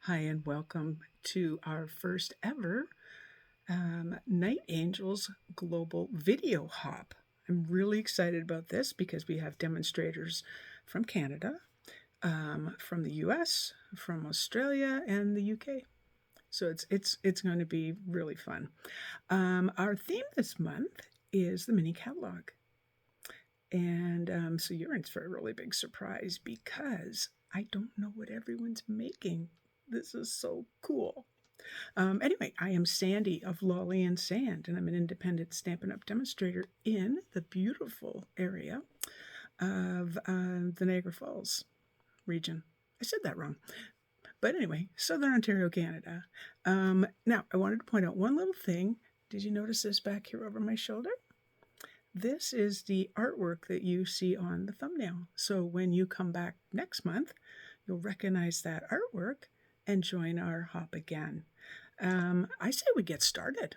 Hi, and welcome to our first ever Night Angels Global Video Hop. I'm really excited about this because we have demonstrators from Canada, from the US, from Australia, and the UK. So it's going to be really fun. Our theme this month is the mini catalog. And so you're in for a really big surprise because I don't know what everyone's making. This is so cool. Anyway, I am Sandy of Lolly and Sand, and I'm an independent Stampin' Up! Demonstrator in the beautiful area of the Niagara Falls region. I said that wrong. But anyway, Southern Ontario, Canada. Now, I wanted to point out one little thing. Did you notice this back here over my shoulder? This is the artwork that you see on the thumbnail. So when you come back next month, you'll recognize that artwork and join our hop again. I say we get started.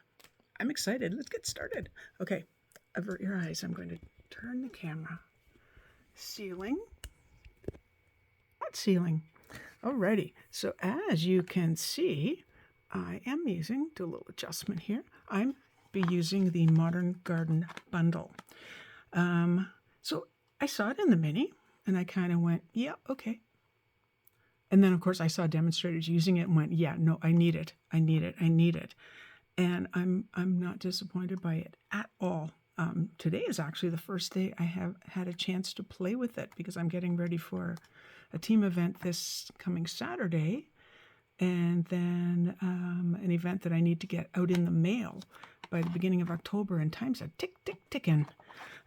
I'm excited. Let's get started. Okay, avert your eyes. I'm going to turn the camera. Ceiling. Not ceiling. Alrighty. So as you can see, I am using, do a little adjustment here. I'm be using the Modern Garden Bundle. So I saw it in the mini and I kind of went, yeah, okay. And then, of course, I saw demonstrators using it and went, yeah, no, I need it. I need it. I need it. And I'm not disappointed by it at all. Today is actually the first day I have had a chance to play with it because I'm getting ready for a team event this coming Saturday and then an event that I need to get out in the mail by the beginning of October, and time's a tick, tick, ticking.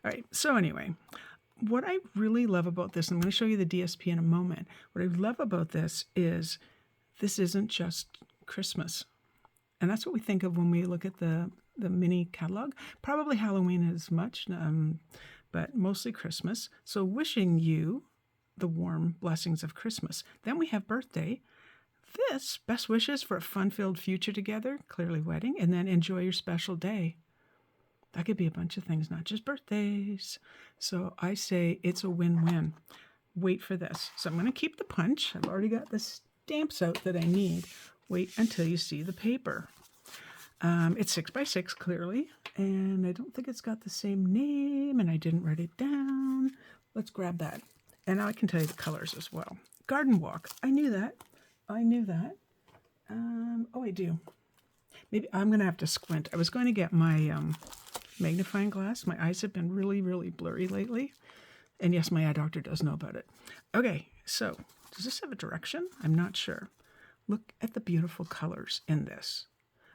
All right, so anyway, what I really love about this, and I'm going to show you the DSP in a moment. What I love about this isn't just Christmas. And that's what we think of when we look at the mini catalog. Probably Halloween as much, but mostly Christmas. So wishing you the warm blessings of Christmas. Then we have birthday. This, best wishes for a fun-filled future together, clearly wedding, and then enjoy your special day. That could be a bunch of things, not just birthdays. So I say it's a win-win. Wait for this. So I'm going to keep the punch. I've already got the stamps out that I need. Wait until you see the paper. It's 6x6 clearly, and I don't think it's got the same name, and I didn't write it down. Let's grab that. And now I can tell you the colors as well. Garden Walk. I knew that. I knew that. Oh, I do. Maybe I'm going to have to squint. I was going to get my magnifying glass. My eyes have been really, really blurry lately. And yes, my eye doctor does know about it. Okay, so does this have a direction? I'm not sure. Look at the beautiful colors in this.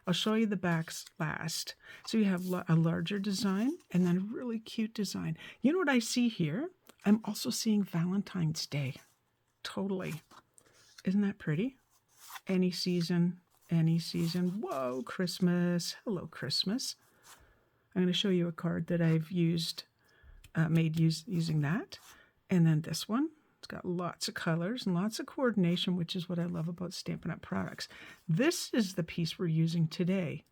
I'll show you the backs last. So you have a larger design and then a really cute design. You know what I see here? I'm also seeing Valentine's Day. Totally. Isn't that pretty? Any season, any season. Whoa, Christmas. Hello, Christmas. I'm going to show you a card that I've used, using that. And then this one. It's got lots of colors and lots of coordination, which is what I love about Stampin' Up! Products. This is the piece we're using today.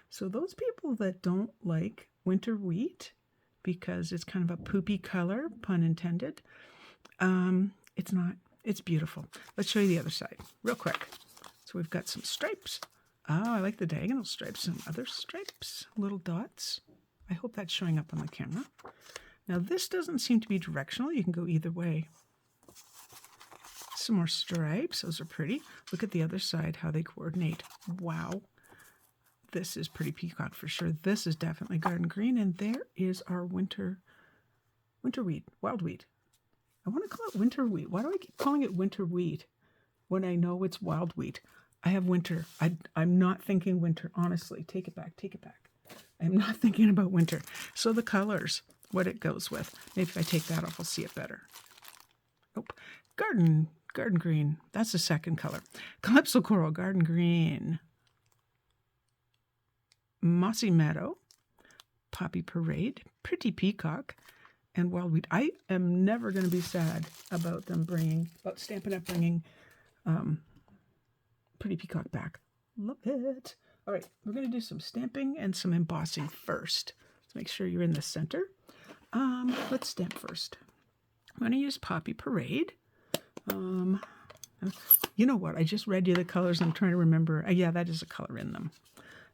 So those people that don't like winter wheat, because it's kind of a poopy color, pun intended, it's not. It's beautiful. Let's show you the other side real quick. So we've got some stripes. Oh, I like the diagonal stripes. Some other stripes, little dots. I hope that's showing up on the camera. Now this doesn't seem to be directional. You can go either way. Some more stripes. Those are pretty. Look at the other side, how they coordinate. Wow. This is pretty peacock for sure. This is definitely garden green. And there is our winter wheat, wild wheat. I want to call it winter wheat. Why do I keep calling it winter wheat when I know it's wild wheat? I have winter. I'm not thinking winter, honestly. Take it back. Take it back. I'm not thinking about winter. So the colors, what it goes with. Maybe if I take that off, I'll see it better. Nope. Garden green. That's the second color. Calypso Coral, garden green. Mossy Meadow, Poppy Parade, Pretty Peacock, and Wild Wheat. I am never going to be sad about Stampin' Up! Bringing Pretty Peacock back. Love it. All right, we're going to do some stamping and some embossing first. Let's make sure you're in the center. Let's stamp first. I'm going to use Poppy Parade. You know what? I just read you the colors. I'm trying to remember. Yeah, that is a color in them.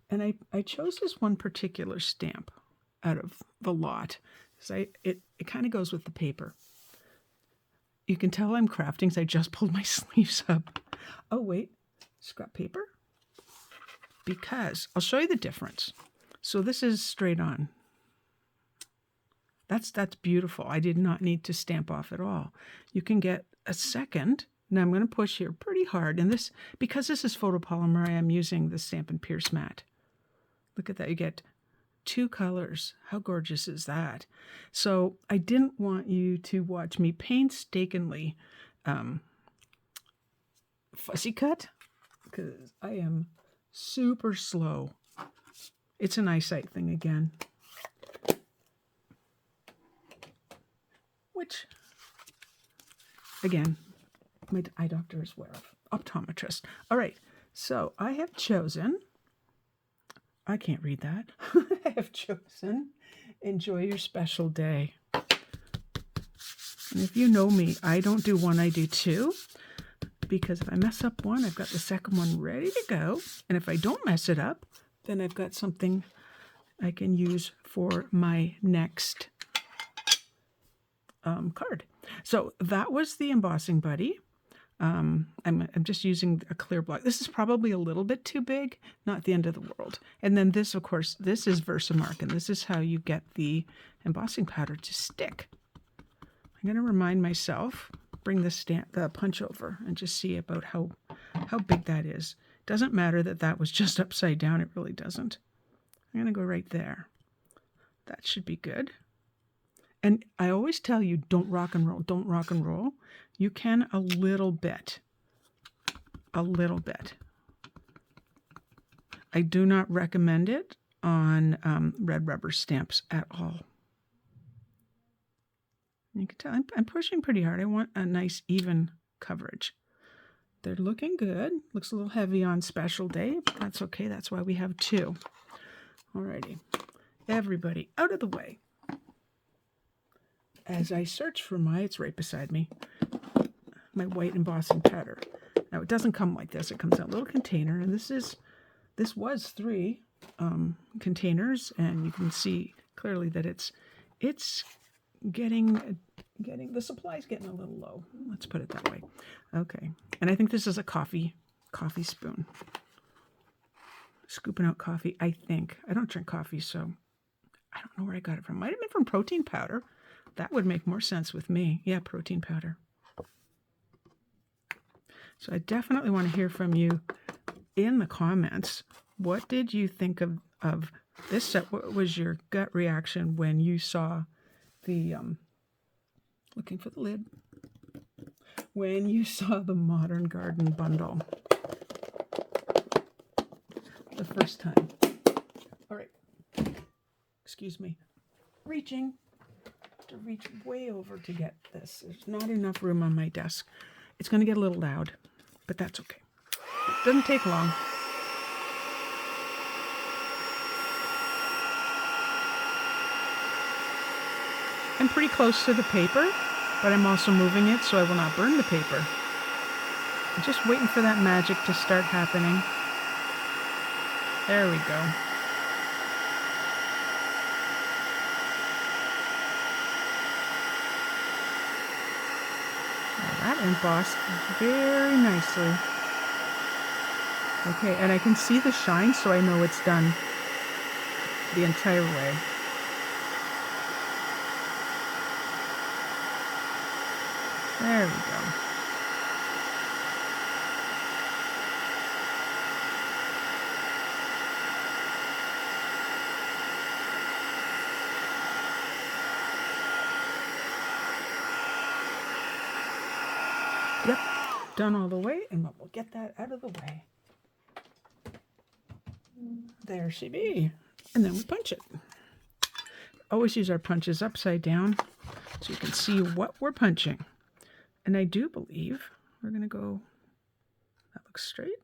And I chose this one particular stamp out of the lot. So it kind of goes with the paper. You can tell I'm crafting because I just pulled my sleeves up. Oh, wait. Scrap paper? Because I'll show you the difference. So this is straight on. That's beautiful. I did not need to stamp off at all. You can get a second. Now I'm going to push here pretty hard. And this, because this is photopolymer, I am using the Stampin' Pierce mat. Look at that. You get 2 colors. How gorgeous is that? So I didn't want you to watch me painstakingly fussy cut because I am super slow. It's an eyesight thing again. Which, again, my eye doctor is aware of. Optometrist. All right, so I have chosen, I can't read that. I have chosen Enjoy Your Special Day. And if you know me, I don't do one, I do 2. Because if I mess up one, I've got the second one ready to go. And if I don't mess it up, then I've got something I can use for my next card. So that was the Embossing Buddy. I'm just using a clear block. This is probably a little bit too big, not the end of the world. And then this, of course, this is Versamark, and this is how you get the embossing powder to stick. I'm going to remind myself, bring the punch over and just see about how big that is. Doesn't matter that that was just upside down. It really doesn't. I'm going to go right there. That should be good. And I always tell you, don't rock and roll. Don't rock and roll. You can a little bit. A little bit. I do not recommend it on red rubber stamps at all. You can tell I'm pushing pretty hard. I want a nice even coverage. They're looking good. Looks a little heavy on Special Day, but that's okay. That's why we have 2. Alrighty. Everybody out of the way. As I search for it's right beside me, my white embossing powder. Now it doesn't come like this. It comes in a little container, and this was 3 containers, and you can see clearly that it's getting the supply's getting a little low. Let's put it that way. Okay, and I think this is a coffee spoon. Scooping out coffee, I think. I don't drink coffee, so I don't know where I got it from. Might have been from protein powder. That would make more sense with me. Yeah, protein powder. So I definitely want to hear from you in the comments. What did you think of this set? What was your gut reaction when you saw the, looking for the lid, when you saw the Modern Garden bundle the first time? All right. Excuse me. Reaching. To reach way over to get this. There's not enough room on my desk. It's going to get a little loud, but that's okay. It doesn't take long. I'm pretty close to the paper, but I'm also moving it so I will not burn the paper. I'm just waiting for that magic to start happening. There we go. That embossed very nicely. Okay, and I can see the shine, so I know it's done the entire way. There we go. Yep, done all the way, and we'll get that out of the way. There she be. And then we punch it. Always use our punches upside down so you can see what we're punching. And I do believe we're going to go, that looks straight,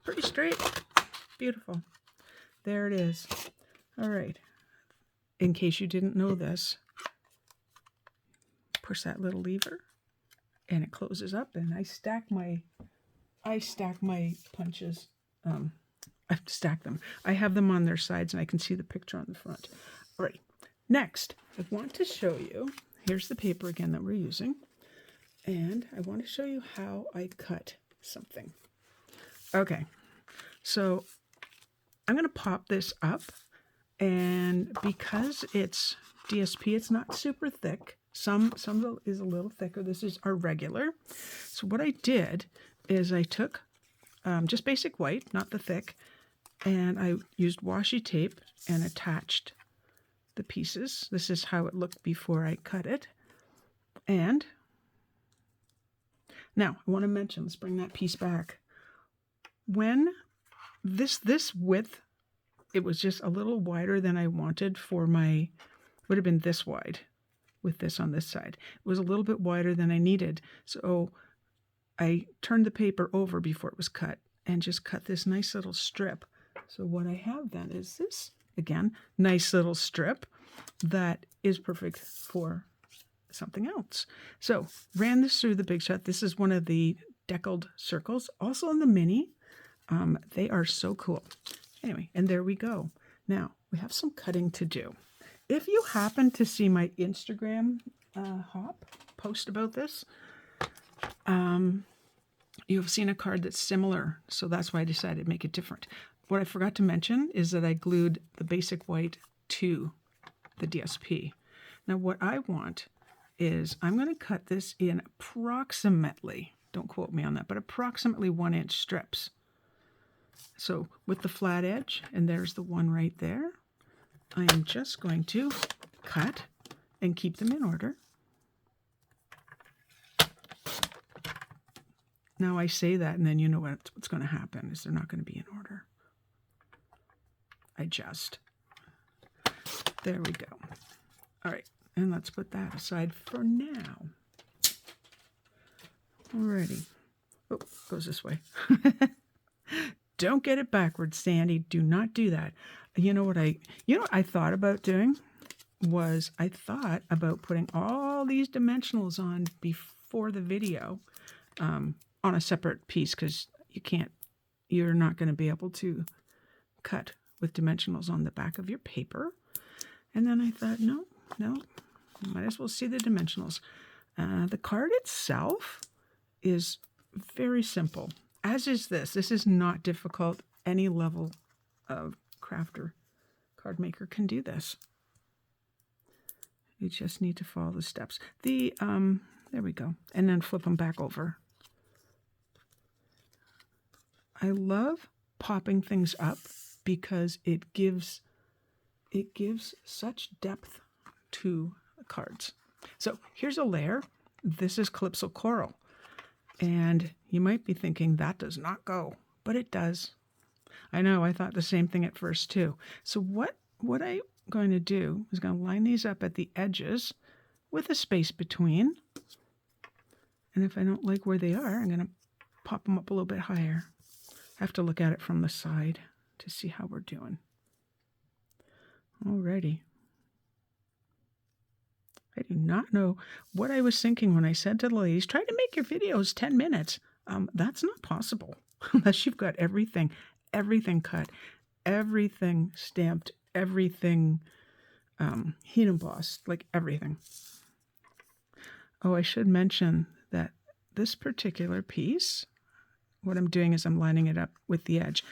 pretty straight, beautiful. There it is. All right. In case you didn't know this, push that little lever and it closes up, and I stack my I stack my punches. I stack them. I have them on their sides and I can see the picture on the front. All right. Next, I want to show you, here's the paper again that we're using. And I want to show you how I cut something. Okay. So I'm going to pop this up. And because it's DSP, it's not super thick. Some is a little thicker. This is our regular. So what I did is I took just basic white, not the thick, and I used washi tape and attached the pieces. This is how it looked before I cut it. And now I want to mention, let's bring that piece back. When this width, it was just a little wider than I wanted for my, would have been this wide with this on this side. It was a little bit wider than I needed. So I turned the paper over before it was cut and just cut this nice little strip. So what I have then is this, again, nice little strip that is perfect for something else. So ran this through the Big Shot. This is one of the deckled circles, also in the mini. They are so cool. Anyway, and there we go. Now we have some cutting to do. If you happen to see my Instagram hop post about this, you've seen a card that's similar, so that's why I decided to make it different. What I forgot to mention is that I glued the basic white to the DSP. Now what I want is I'm going to cut this in approximately, don't quote me on that, but approximately 1-inch strips. So with the flat edge, and there's the one right there, I am just going to cut and keep them in order. Now I say that, and then you know what's going to happen is they're not going to be in order. I just. There we go. All right, and let's put that aside for now. Alrighty. Oh, goes this way. Don't get it backwards, Sandy. Do not do that. You know what I thought about doing was I thought about putting all these dimensionals on before the video on a separate piece because you're not going to be able to cut with dimensionals on the back of your paper. And then I thought, no, might as well see the dimensionals. The card itself is very simple, as is this. This is not difficult. Any level of crafter, card maker can do this. You just need to follow the steps. There we go. And then flip them back over. I love popping things up because it gives such depth to cards. So here's a layer. This is Calypso Coral. And you might be thinking that does not go, but it does. I know, I thought the same thing at first too. So what I'm going to do is going to line these up at the edges with a space between. And if I don't like where they are, I'm going to pop them up a little bit higher. I have to look at it from the side to see how we're doing. Alrighty. I do not know what I was thinking when I said to the ladies, try to make your videos 10 minutes. That's not possible unless you've got everything cut, everything stamped, everything heat embossed, like everything. Oh, I should mention that this particular piece, what I'm doing is I'm lining it up with the edge.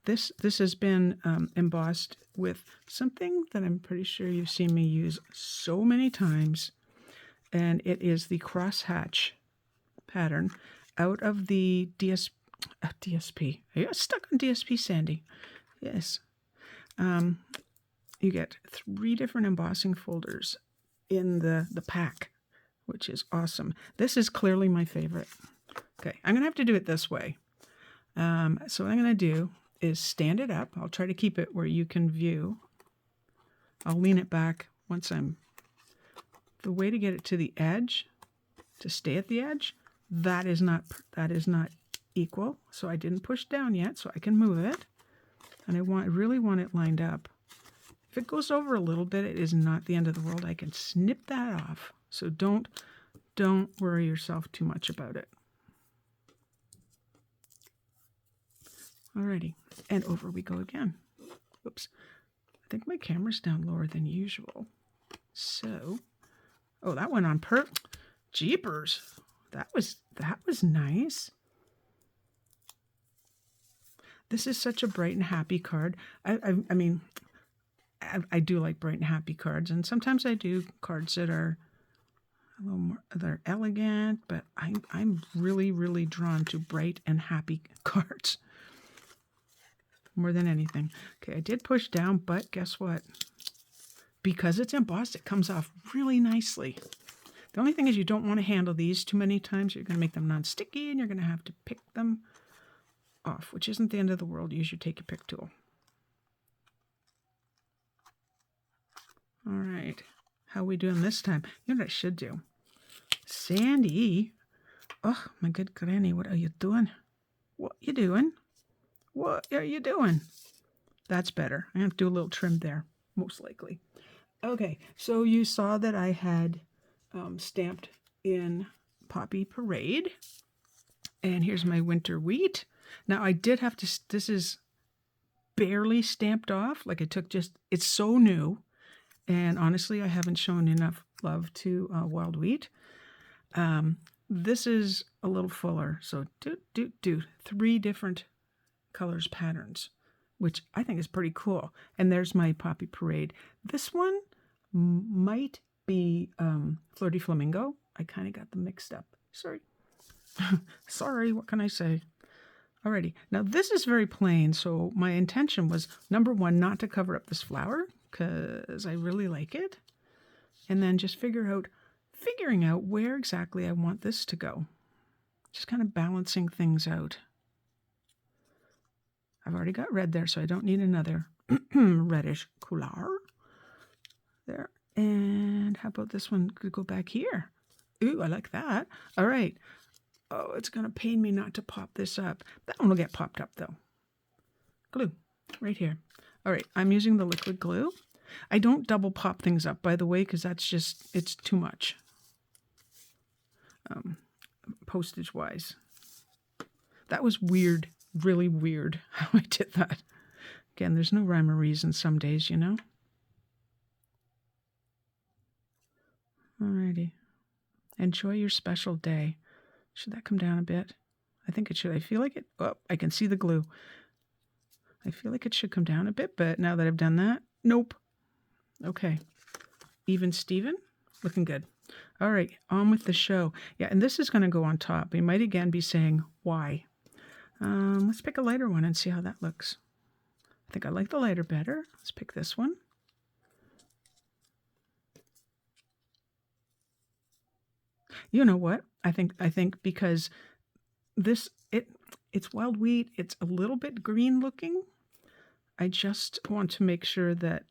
This has been embossed with something that I'm pretty sure you've seen me use so many times, and it is the crosshatch pattern out of the DSP. Are you stuck on DSP, Sandy? Yes. You get 3 different embossing folders in the pack, which is awesome. This is clearly my favorite. Okay, I'm going to have to do it this way. So what I'm going to do is stand it up. I'll try to keep it where you can view. I'll lean it back once the way to get it to the edge, to stay at the edge, that is not equal. So I didn't push down yet, so I can move it. And I really want it lined up. If it goes over a little bit, it is not the end of the world. I can snip that off. So don't worry yourself too much about it. Alrighty, and over we go again. Oops, I think my camera's down lower than usual. So, oh, that went on jeepers. That was nice. This is such a bright and happy card. I mean, I do like bright and happy cards, and sometimes I do cards that are a little more, they're elegant, but I'm really drawn to bright and happy cards more than anything. Okay, I did push down, but guess what? Because it's embossed, it comes off really nicely. The only thing is you don't want to handle these too many times. You're going to make them non-sticky, and you're going to have to pick them off, which isn't the end of the world. Use your take your pick tool. All right, how are we doing this time? You know what I should do? Sandy, oh my good granny, what are you doing? What you doing? What are you doing? That's better. I have to do a little trim there, most likely. Okay, so you saw that I had stamped in Poppy Parade, and here's my winter wheat. Now I did have to, this is barely stamped off, like I took just, it's so new, and honestly I haven't shown enough love to wild wheat. This is a little fuller, so do 3 different colors patterns, which I think is pretty cool. And there's my Poppy Parade. This one might be Flirty Flamingo. I kind of got them mixed up. Sorry. Sorry, what can I say? Alrighty, now this is very plain, so my intention was, number 1, not to cover up this flower, because I really like it, and then just figuring out where exactly I want this to go. Just kind of balancing things out. I've already got red there, so I don't need another reddish couleur. There. And how about this one? Could go back here. Ooh, I like that. All right. Oh, it's going to pain me not to pop this up. That one will get popped up, though. Glue. Right here. All right. I'm using the liquid glue. I don't double pop things up, by the way, because that's just, it's too much. Postage-wise. That was weird. Really weird how I did that. Again, there's no rhyme or reason some days, you know? Alrighty. Enjoy your special day. Should that come down a bit? I think it should. I feel like it. Oh, I can see the glue. I feel like it should come down a bit, but now that I've done that, nope. Okay. Even Steven? Looking good. All right, on with the show. Yeah, and this is going to go on top. We might again be saying, why? Let's pick a lighter one and see how that looks. I think I like the lighter better. Let's pick this one. You know what? I think because this, it's wild wheat, it's a little bit green looking. I just want to make sure that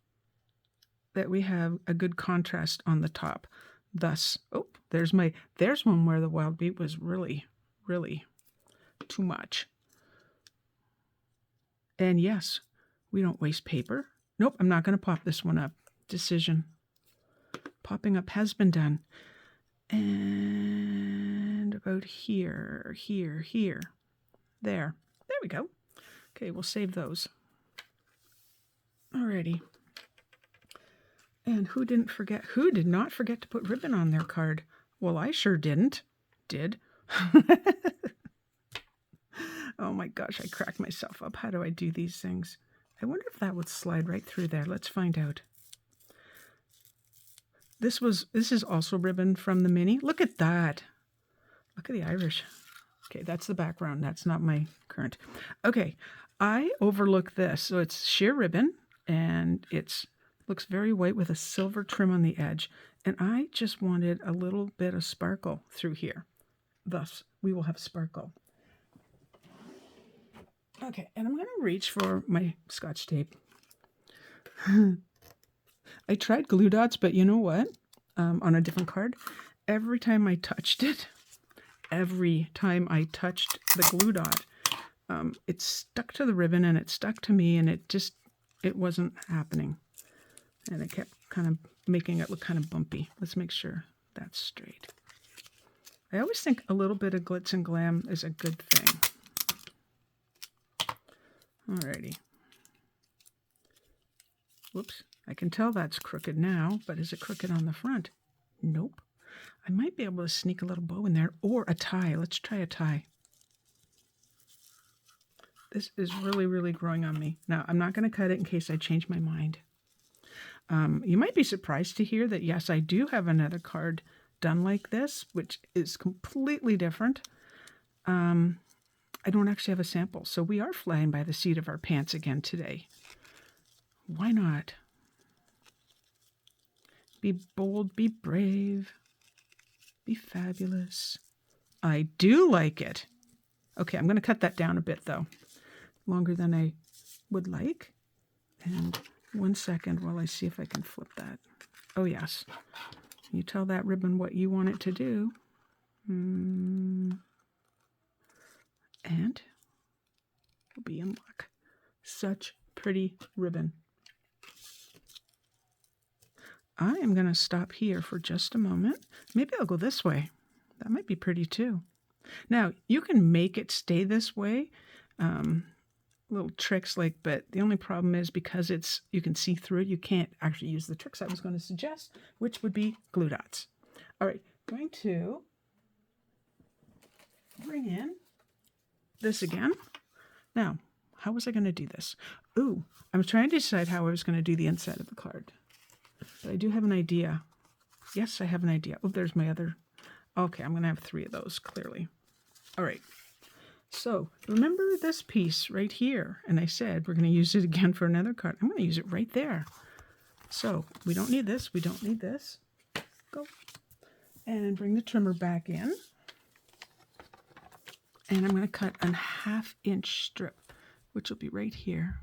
we have a good contrast on the top. Thus, oh, there's one where the wild wheat was really too much. And yes, we don't waste paper. Nope, I'm not going to pop this one up. Decision. Popping up has been done. And about here. There we go. Okay, we'll save those. Alrighty. And who did not forget to put ribbon on their card? Well, I sure did. Oh my gosh, I cracked myself up. How do I do these things? I wonder if that would slide right through there. Let's find out. This is also ribbon from the mini. Look at that. Look at the Irish. Okay, that's the background. That's not my current. Okay, I overlook this. So it's sheer ribbon, and looks very white with a silver trim on the edge. And I just wanted a little bit of sparkle through here. Thus, we will have sparkle. Okay, and I'm going to reach for my Scotch tape. I tried glue dots, but you know what? On a different card, every time I touched the glue dot, it stuck to the ribbon and it stuck to me, and it wasn't happening. And it kept kind of making it look kind of bumpy. Let's make sure that's straight. I always think a little bit of glitz and glam is a good thing. Alrighty. Whoops. I can tell that's crooked now, but is it crooked on the front? Nope. I might be able to sneak a little bow in there or a tie. Let's try a tie. This is really, really growing on me. Now, I'm not going to cut it in case I change my mind. You might be surprised to hear that, yes, I do have another card done like this, which is completely different. I don't actually have a sample, so we are flying by the seat of our pants again today. Why not? Be bold, be brave, be fabulous. I do like it. Okay, I'm going to cut that down a bit, though. Longer than I would like. And 1 second while I see if I can flip that. Oh, yes. You tell that ribbon what you want it to do. And we'll be in luck. Such pretty ribbon. I am going to stop here for just a moment. Maybe I'll go this way. That might be pretty too. Now, you can make it stay this way. Little tricks but the only problem is because you can see through it, you can't actually use the tricks I was going to suggest, which would be glue dots. All right, going to bring in this again. Now, how was I going to do this? Ooh, I was trying to decide how I was going to do the inside of the card. But I do have an idea. Yes, I have an idea. Oh, there's my other. Okay, I'm going to have 3 of those, clearly. All right. So remember this piece right here. And I said we're going to use it again for another card. I'm going to use it right there. So we don't need this. We don't need this. Go. And bring the trimmer back in. And I'm going to cut a 1/2 inch strip, which will be right here.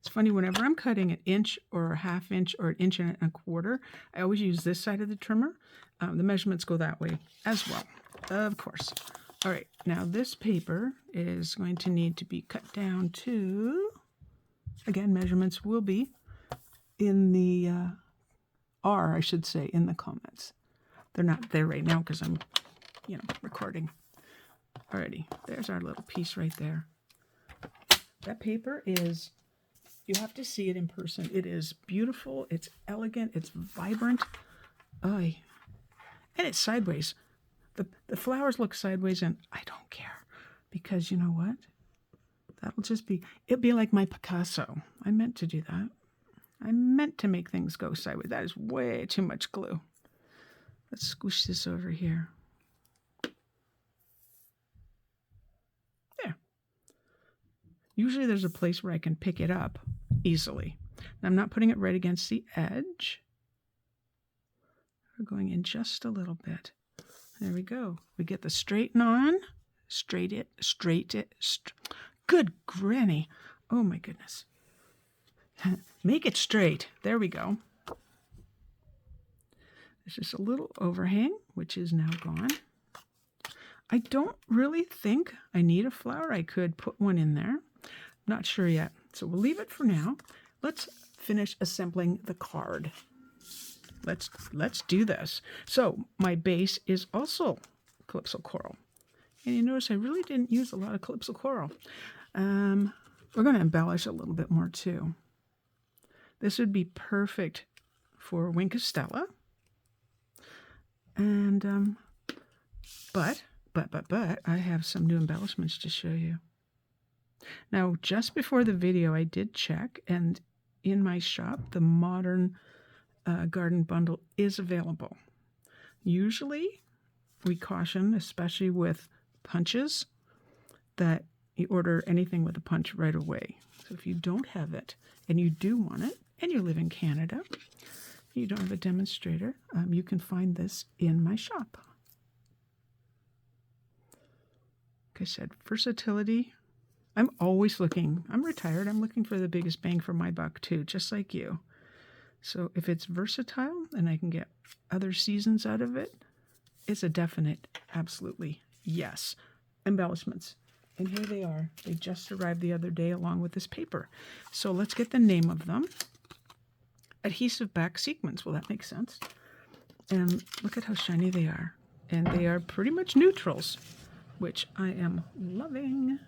It's funny, whenever I'm cutting an inch or a 1/2 inch or an 1.25 inches, I always use this side of the trimmer. The measurements go that way as well, of course. All right, now this paper is going to need to be cut down to, again, measurements will be in the I should say, in the comments. They're not there right now because I'm, recording. Alrighty, there's our little piece right there. That paper is, you have to see it in person. It is beautiful, it's elegant, it's vibrant. And it's sideways. The flowers look sideways, and I don't care. Because you know what? It'll be like my Picasso. I meant to do that. I meant to make things go sideways. That is way too much glue. Let's squish this over here. There. Usually there's a place where I can pick it up easily. And I'm not putting it right against the edge. We're going in just a little bit. There we go. We get the straighten on. Good granny. Oh my goodness. Make it straight. There we go. There's just a little overhang, which is now gone. I don't really think I need a flower. I could put one in there. Not sure yet. So we'll leave it for now. Let's finish assembling the card. Let's do this. So my base is also Calypso Coral. And you notice I really didn't use a lot of Calypso Coral. We're going to embellish a little bit more too. This would be perfect for Wink Stella. And, but, I have some new embellishments to show you. Now, just before the video, I did check, and in my shop, the Modern Garden Bundle is available. Usually, we caution, especially with punches, that you order anything with a punch right away. So if you don't have it, and you do want it, and you live in Canada, you don't have a demonstrator, you can find this in my shop. Like I said, versatility. I'm always looking. I'm retired. I'm looking for the biggest bang for my buck too, just like you. So if it's versatile and I can get other seasons out of it, it's a definite, absolutely yes. Embellishments. And here they are. They just arrived the other day along with this paper. So let's get the name of them. Adhesive back sequins. Well, that makes sense. And look at how shiny they are. And they are pretty much neutrals, which I am loving.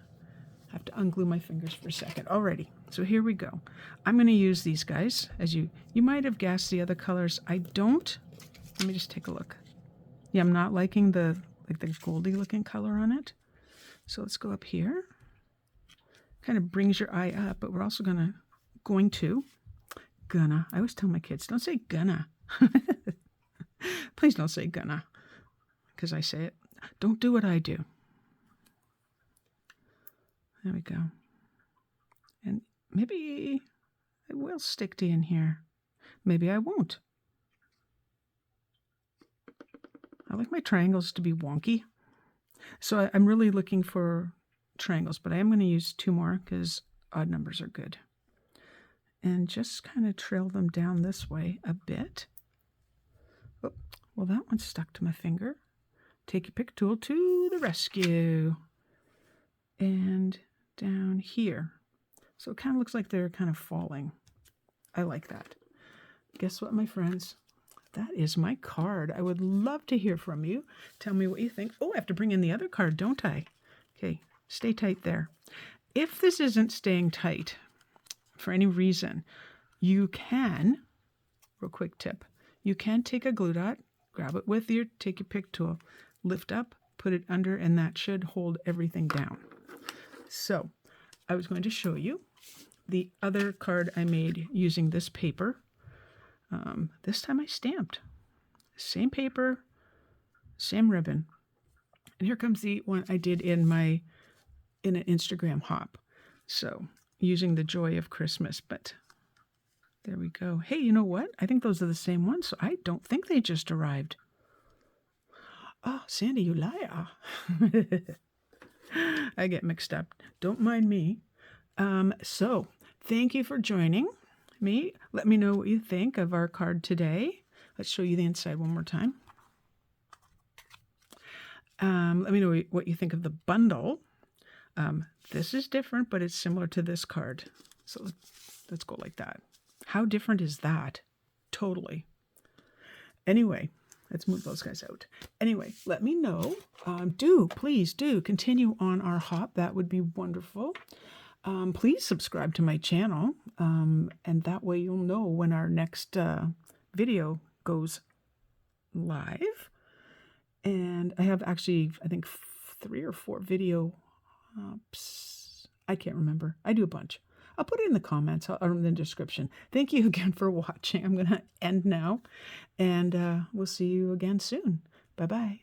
I have to unglue my fingers for a second. Alrighty, so here we go. I'm going to use these guys. As you might have guessed the other colors. I don't. Let me just take a look. Yeah, I'm not liking the goldy looking color on it. So let's go up here. Kind of brings your eye up, but we're also gonna. I always tell my kids, don't say gonna. Please don't say gonna, because I say it. Don't do what I do. There we go. And maybe I will stick to in here. Maybe I won't. I like my triangles to be wonky. So I'm really looking for triangles, but I am going to use 2 more because odd numbers are good. And just kind of trail them down this way a bit. Oh, well, that one's stuck to my finger. Take your pick tool to the rescue. And down here. So it kind of looks like they're kind of falling. I like that. Guess what, my friends? That is my card. I would love to hear from you. Tell me what you think. Oh, I have to bring in the other card, don't I? Okay, stay tight there. If this isn't staying tight for any reason, you can, real quick tip, you can take a glue dot, grab it with take your pick tool, lift up, put it under, and that should hold everything down. So I was going to show you the other card I made using this paper. This time I stamped. Same paper, same ribbon. And here comes the one I did in an Instagram hop. So using the joy of Christmas, but there we go. Hey, you know what? I think those are the same ones, so I don't think they just arrived. Oh, Sandy, you liar. I get mixed up. Don't mind me. So thank you for joining me. Let me know what you think of our card today. Let's show you the inside one more time. Let me know what you think of the bundle. This is different, but it's similar to this card. So let's go like that. How different is that? Totally. Anyway, let's move those guys out. Anyway, let me know. Please do continue on our hop. That would be wonderful. Please subscribe to my channel, and that way you'll know when our next video goes live. And I have actually, I think, 3 or 4 video hops. I can't remember. I do a bunch. I'll put it in the comments or in the description. Thank you again for watching. I'm going to end now, and we'll see you again soon. Bye-bye.